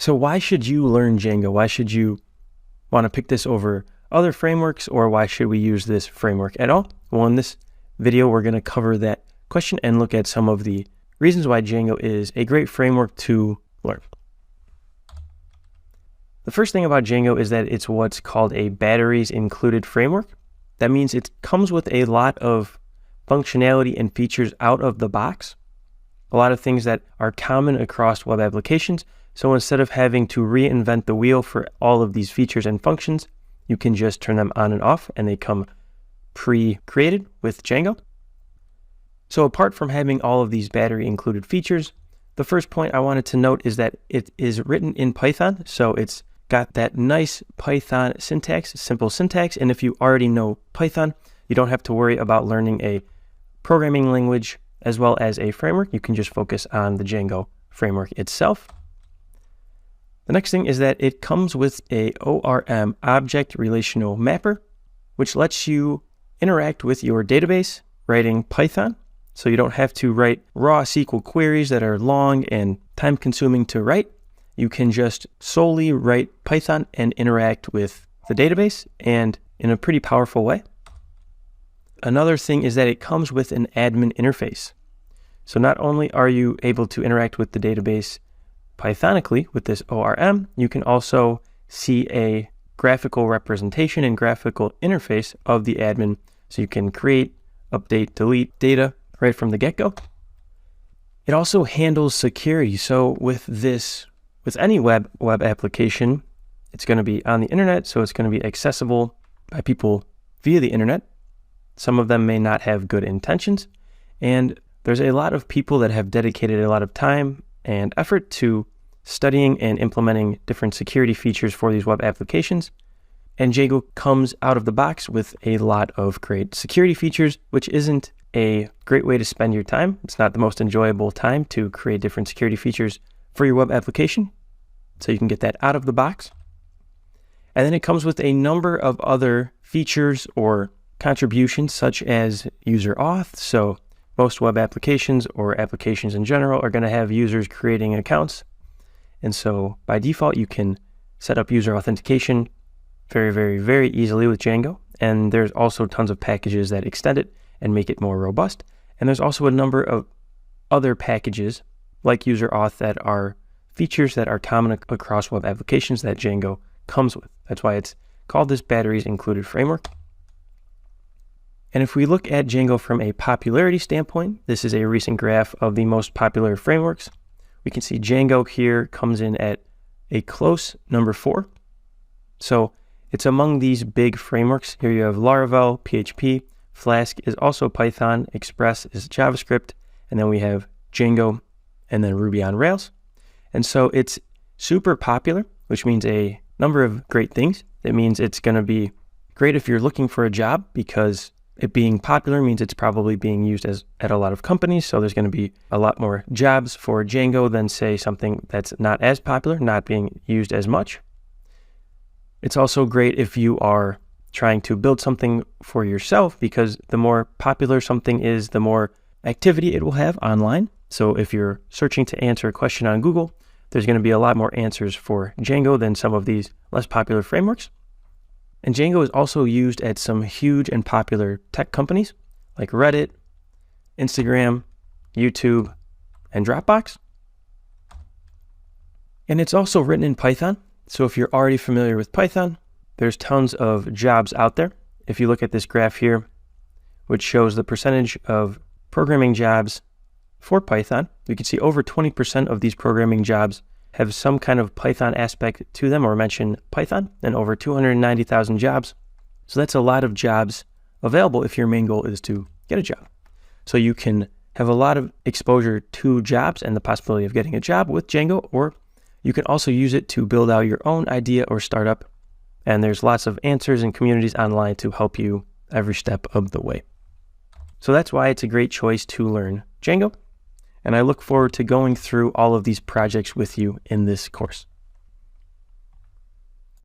So why should you learn Django? Why should you want to pick this over other frameworks, or why should we use this framework at all? Well, in this video, we're going to cover that question and look at some of the reasons why Django is a great framework to learn. The first thing about Django is that it's what's called a batteries included framework. That means it comes with a lot of functionality and features out of the box, a lot of things that are common across web applications. So instead of having to reinvent the wheel for all of these features and functions, you can just turn them on and off, and they come pre-created with Django. So apart from having all of these battery included features, the first point I wanted to note is that it is written in Python. So it's got that nice Python syntax, simple syntax. And if you already know Python, you don't have to worry about learning a programming language as well as a framework. You can just focus on the Django framework itself. The next thing is that it comes with a ORM, Object Relational Mapper, which lets you interact with your database writing Python. So you don't have to write raw SQL queries that are long and time consuming to write. You can just solely write Python and interact with the database, and in a pretty powerful way. Another thing is that it comes with an admin interface. So not only are you able to interact with the database Pythonically with this ORM, you can also see a graphical representation and graphical interface of the admin. So you can create, update, delete data right from the get-go. It also handles security. So with any web application, it's going to be on the internet, so it's going to be accessible by people via the internet. Some of them may not have good intentions, and there's a lot of people that have dedicated a lot of time and effort to studying and implementing different security features for these web applications. And Django comes out of the box with a lot of great security features, which isn't a great way to spend your time. It's not the most enjoyable time to create different security features for your web application. So you can get that out of the box. And then it comes with a number of other features or contributions, such as user auth. So most web applications or applications in general are going to have users creating accounts. And so by default, you can set up user authentication very, very, very easily with Django. And there's also tons of packages that extend it and make it more robust. And there's also a number of other packages like user auth that are features that are common across web applications that Django comes with. That's why it's called this batteries included framework. And if we look at Django from a popularity standpoint, this is a recent graph of the most popular frameworks. We can see Django here comes in at a close number 4. So it's among these big frameworks. Here you have Laravel, PHP, Flask is also Python, Express is JavaScript, and then we have Django, and then Ruby on Rails. And so it's super popular, which means a number of great things. It means it's going to be great if you're looking for a job, because it being popular means it's probably being used at a lot of companies. So there's going to be a lot more jobs for Django than, say, something that's not as popular, not being used as much. It's also great if you are trying to build something for yourself, because the more popular something is, the more activity it will have online. So if you're searching to answer a question on Google, there's going to be a lot more answers for Django than some of these less popular frameworks. And Django is also used at some huge and popular tech companies like Reddit, Instagram, YouTube, and Dropbox. And it's also written in Python. So if you're already familiar with Python, there's tons of jobs out there. If you look at this graph here, which shows the percentage of programming jobs for Python, you can see over 20% of these programming jobs have some kind of Python aspect to them or mention Python, and over 290,000 jobs. So that's a lot of jobs available if your main goal is to get a job. So you can have a lot of exposure to jobs and the possibility of getting a job with Django, or you can also use it to build out your own idea or startup. And there's lots of answers and communities online to help you every step of the way. So that's why it's a great choice to learn Django. And I look forward to going through all of these projects with you in this course.